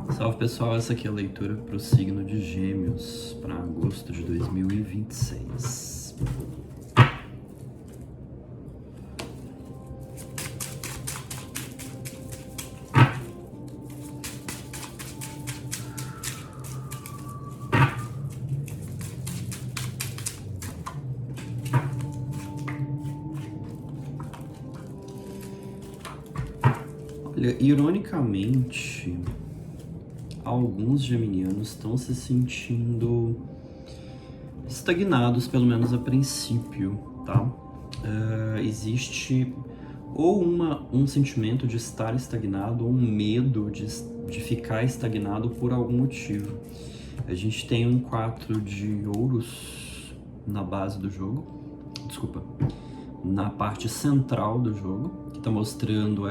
Salve pessoal, essa aqui é a leitura para o signo de Gêmeos para agosto de 2026. Olha, ironicamente, alguns geminianos estão se sentindo estagnados, pelo menos a princípio, tá? Existe ou um sentimento de estar estagnado ou um medo de ficar estagnado por algum motivo. A gente tem um 4 de ouros na base do jogo, desculpa, na parte central do jogo, que está mostrando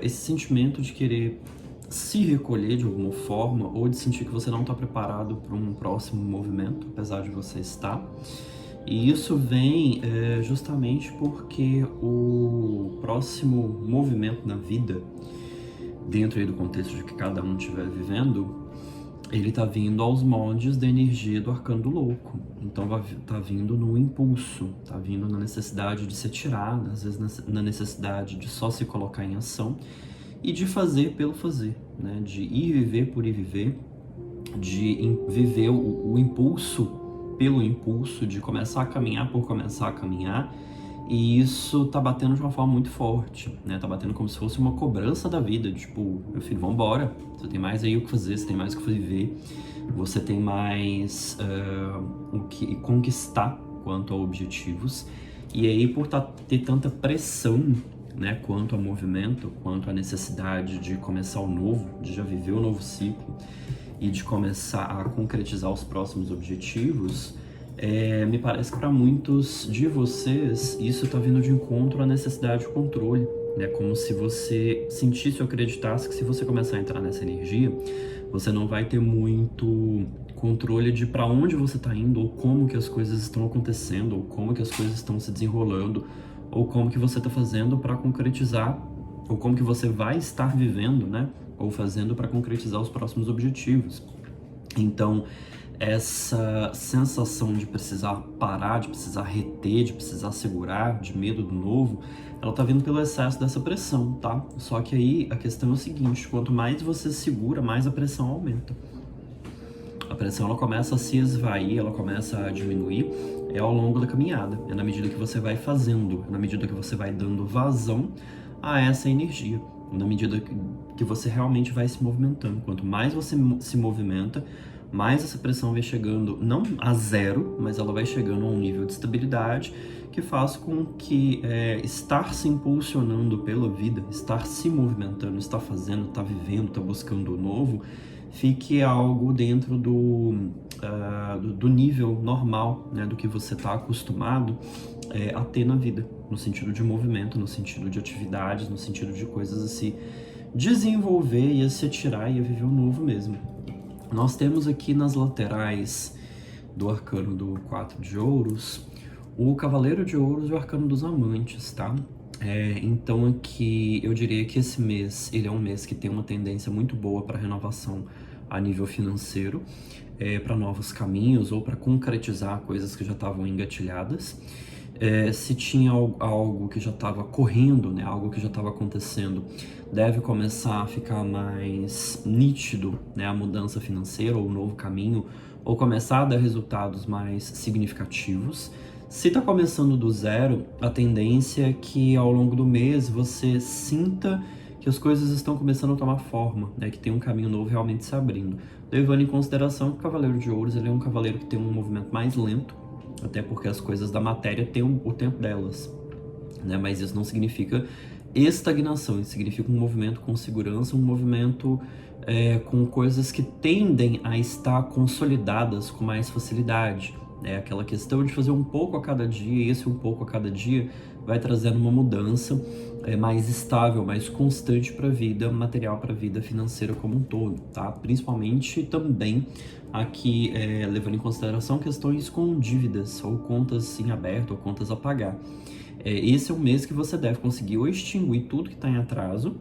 esse sentimento de querer se recolher de alguma forma ou de sentir que você não está preparado para um próximo movimento, apesar de você estar. E isso vem justamente porque o próximo movimento na vida, dentro aí do contexto de que cada um estiver vivendo, ele tá vindo aos moldes da energia do arcano do louco. Então tá vindo no impulso, tá vindo na necessidade de se atirar, às vezes na necessidade de só se colocar em ação e de fazer pelo fazer, né? De ir viver por ir viver, de viver o impulso pelo impulso, de começar a caminhar por começar a caminhar. E isso tá batendo de uma forma muito forte, né? Tá batendo como se fosse uma cobrança da vida, tipo, meu filho, vambora, você tem mais aí o que fazer, você tem mais o que viver, você tem mais o que conquistar quanto a objetivos. E aí, por ter tanta pressão, né, quanto a movimento, quanto a necessidade de começar o novo, de já viver o novo ciclo e de começar a concretizar os próximos objetivos, me parece que para muitos de vocês isso está vindo de encontro à necessidade de controle, né? Como se você sentisse ou acreditasse que se você começar a entrar nessa energia, você não vai ter muito controle de para onde você está indo, ou como que as coisas estão acontecendo, ou como que as coisas estão se desenrolando, ou como que você está fazendo para concretizar, ou como que você vai estar vivendo, né? Ou fazendo para concretizar os próximos objetivos. Então, essa sensação de precisar parar, de precisar reter, de precisar segurar, de medo do novo, ela tá vindo pelo excesso dessa pressão, tá? Só que aí a questão é o seguinte, quanto mais você segura, mais a pressão aumenta. A pressão ela começa a se esvair, ela começa a diminuir ao longo da caminhada. É na medida que você vai fazendo, é na medida que você vai dando vazão a essa energia, na medida que você realmente vai se movimentando. Quanto mais você se movimenta, mais essa pressão vai chegando, não a zero, mas ela vai chegando a um nível de estabilidade que faz com que estar se impulsionando pela vida, estar se movimentando, estar fazendo, estar vivendo, estar buscando o novo, fique algo dentro do nível normal, né, do que você está acostumado a ter na vida, no sentido de movimento, no sentido de atividades, no sentido de coisas a se desenvolver e a se atirar e a viver o novo mesmo. Nós temos aqui nas laterais do arcano do 4 de ouros, o cavaleiro de ouros e o arcano dos amantes, tá? Então aqui eu diria que esse mês, ele é um mês que tem uma tendência muito boa para renovação a nível financeiro, para novos caminhos ou para concretizar coisas que já estavam engatilhadas. Se tinha algo que já estava correndo, né, algo que já estava acontecendo, deve começar a ficar mais nítido, né, a mudança financeira ou o novo caminho, ou começar a dar resultados mais significativos. Se está começando do zero, a tendência é que ao longo do mês você sinta que as coisas estão começando a tomar forma, né, que tem um caminho novo realmente se abrindo. Levando em consideração que o Cavaleiro de Ouros ele é um cavaleiro que tem um movimento mais lento, até porque as coisas da matéria têm o tempo delas, né? Mas isso não significa estagnação, isso significa um movimento com segurança, um movimento com coisas que tendem a estar consolidadas com mais facilidade. Aquela questão de fazer um pouco a cada dia, e esse um pouco a cada dia vai trazendo uma mudança mais estável, mais constante para a vida material, para a vida financeira como um todo, tá? Principalmente também aqui levando em consideração questões com dívidas ou contas em aberto ou contas a pagar. Esse é um mês que você deve conseguir ou extinguir tudo que está em atraso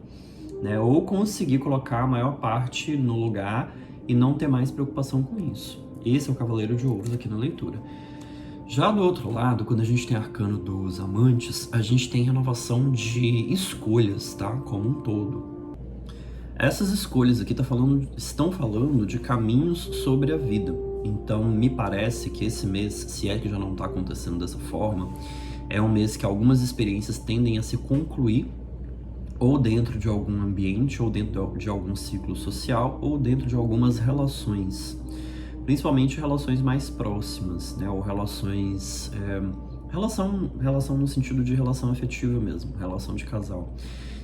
né? Ou conseguir colocar a maior parte no lugar e não ter mais preocupação com isso. Esse é o Cavaleiro de Ouros aqui na leitura. Já do outro lado, quando a gente tem Arcano dos Amantes, a gente tem renovação de escolhas, tá? Como um todo. Essas escolhas aqui estão falando de caminhos sobre a vida. Então, me parece que esse mês, se é que já não está acontecendo dessa forma, é um mês que algumas experiências tendem a se concluir ou dentro de algum ambiente, ou dentro de algum ciclo social, ou dentro de algumas relações. Principalmente relações mais próximas, né? Ou relações... relação no sentido de relação afetiva mesmo, relação de casal.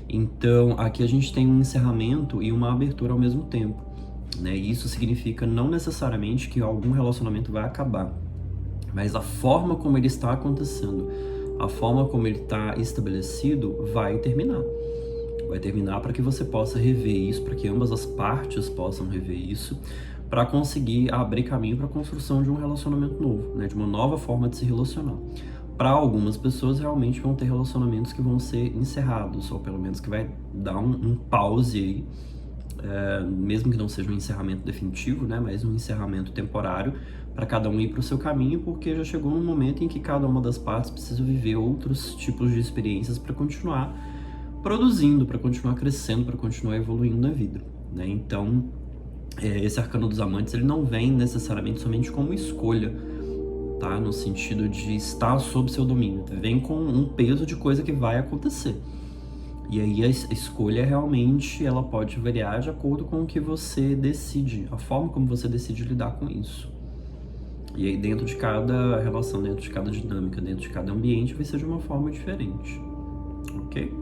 Então, aqui a gente tem um encerramento e uma abertura ao mesmo tempo, né? E isso significa não necessariamente que algum relacionamento vai acabar, mas a forma como ele está acontecendo, a forma como ele está estabelecido vai terminar. Vai terminar para que você possa rever isso, para que ambas as partes possam rever isso, para conseguir abrir caminho para a construção de um relacionamento novo, né? De uma nova forma de se relacionar. Para algumas pessoas, realmente vão ter relacionamentos que vão ser encerrados, ou pelo menos que vai dar um pause aí, mesmo que não seja um encerramento definitivo, né? Mas um encerramento temporário, para cada um ir para o seu caminho, porque já chegou um momento em que cada uma das partes precisa viver outros tipos de experiências para continuar produzindo, para continuar crescendo, para continuar evoluindo na vida, né? Então, esse Arcano dos Amantes, ele não vem necessariamente somente como escolha, tá? No sentido de estar sob seu domínio. Vem com um peso de coisa que vai acontecer. E aí a escolha realmente, ela pode variar de acordo com o que você decide, a forma como você decide lidar com isso. E aí dentro de cada relação, dentro de cada dinâmica, dentro de cada ambiente, vai ser de uma forma diferente, ok?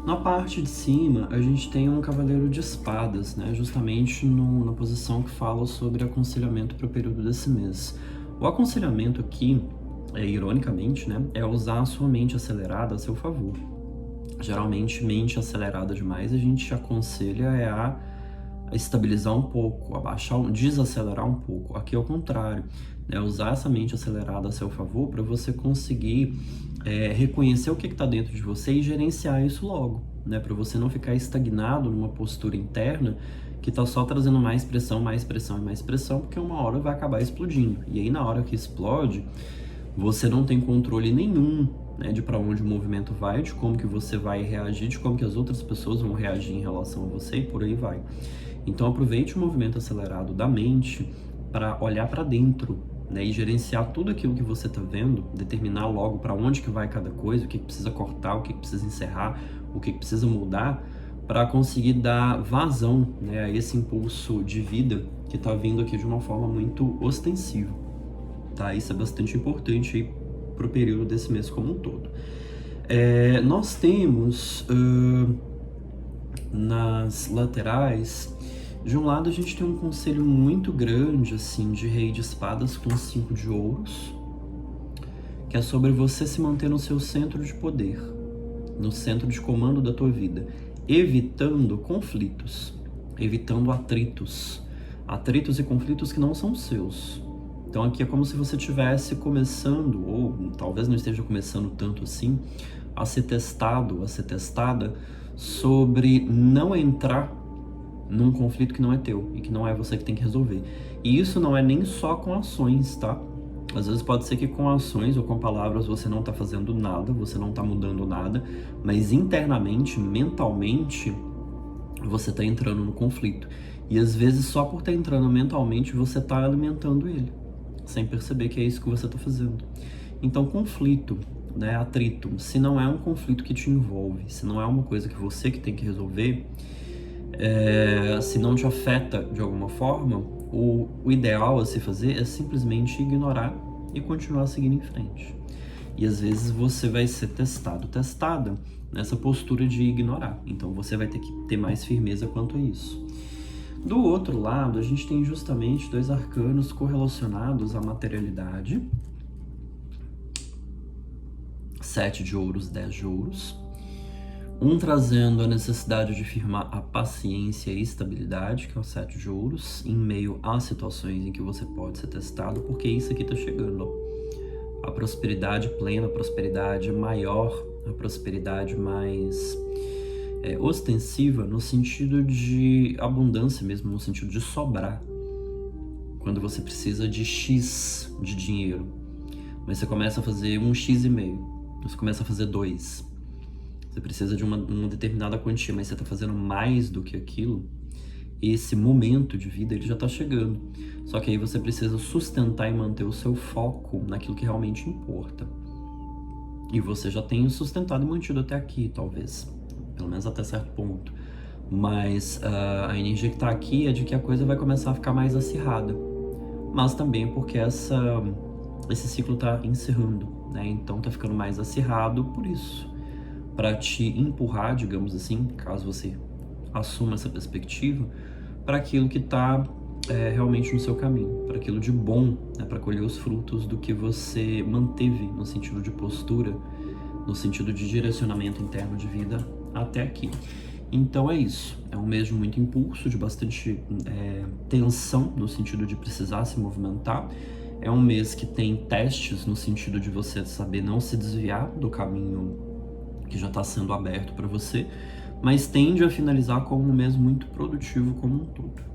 Na parte de cima, a gente tem um Cavaleiro de Espadas, né? Justamente na posição que fala sobre aconselhamento para o período desse mês. O aconselhamento aqui, ironicamente, né, é usar a sua mente acelerada a seu favor. Geralmente, mente acelerada demais, a gente aconselha a estabilizar um pouco, desacelerar um pouco. Aqui é o contrário, né? Usar essa mente acelerada a seu favor para você conseguir reconhecer o que está dentro de você e gerenciar isso logo, né? Para você não ficar estagnado numa postura interna que está só trazendo mais pressão, mais pressão e mais pressão, porque uma hora vai acabar explodindo. E aí, na hora que explode, você não tem controle nenhum, né, de para onde o movimento vai, de como que você vai reagir, de como que as outras pessoas vão reagir em relação a você e por aí vai. Então aproveite o movimento acelerado da mente para olhar para dentro, né, e gerenciar tudo aquilo que você está vendo, determinar logo para onde que vai cada coisa, o que precisa cortar, o que precisa encerrar, o que precisa mudar, para conseguir dar vazão, né, a esse impulso de vida que está vindo aqui de uma forma muito ostensiva. Tá? Isso é bastante importante aí para o período desse mês como um todo. Nós temos nas laterais, de um lado a gente tem um conselho muito grande assim de Rei de Espadas com 5 de ouros, que é sobre você se manter no seu centro de poder, no centro de comando da tua vida, evitando conflitos, evitando atritos e conflitos que não são seus. Então aqui é como se você estivesse começando, ou talvez não esteja começando tanto assim, a ser testado, a ser testada sobre não entrar num conflito que não é teu e que não é você que tem que resolver. E isso não é nem só com ações, tá? Às vezes pode ser que com ações ou com palavras você não tá fazendo nada, você não tá mudando nada, mas internamente, mentalmente, você tá entrando no conflito. E às vezes só por estar entrando mentalmente você tá alimentando ele, sem perceber que é isso que você tá fazendo. Então conflito, né, atrito, se não é um conflito que te envolve, se não é uma coisa que você que tem que resolver, se não te afeta de alguma forma, o ideal a se fazer é simplesmente ignorar e continuar seguindo em frente. E às vezes você vai ser testada nessa postura de ignorar. Então você vai ter que ter mais firmeza quanto a isso. Do outro lado, a gente tem justamente 2 arcanos correlacionados à materialidade. 7 de ouros, 10 de ouros. Um trazendo a necessidade de firmar a paciência e estabilidade, que é o 7 de ouros, em meio a situações em que você pode ser testado, porque isso aqui tá chegando, ó. A prosperidade plena, a prosperidade maior, a prosperidade mais ostensiva no sentido de abundância mesmo, no sentido de sobrar. Quando você precisa de X de dinheiro, mas você começa a fazer 1,5 x, você começa a fazer 2. Você precisa de uma determinada quantia, mas você está fazendo mais do que aquilo. Esse momento de vida, ele já está chegando. Só que aí você precisa sustentar e manter o seu foco naquilo que realmente importa. E você já tem sustentado e mantido até aqui, talvez. Pelo menos até certo ponto. Mas a energia que está aqui é de que a coisa vai começar a ficar mais acirrada. Mas também porque esse ciclo está encerrando, né? Então está ficando mais acirrado por isso. Para te empurrar, digamos assim, caso você assuma essa perspectiva, para aquilo que está realmente no seu caminho, para aquilo de bom, né? Para colher os frutos do que você manteve no sentido de postura, no sentido de direcionamento interno de vida até aqui. Então é isso, é um mês de muito impulso, de bastante tensão no sentido de precisar se movimentar. É um mês que tem testes no sentido de você saber não se desviar do caminho que já está sendo aberto para você, mas tende a finalizar como um mês muito produtivo como um todo.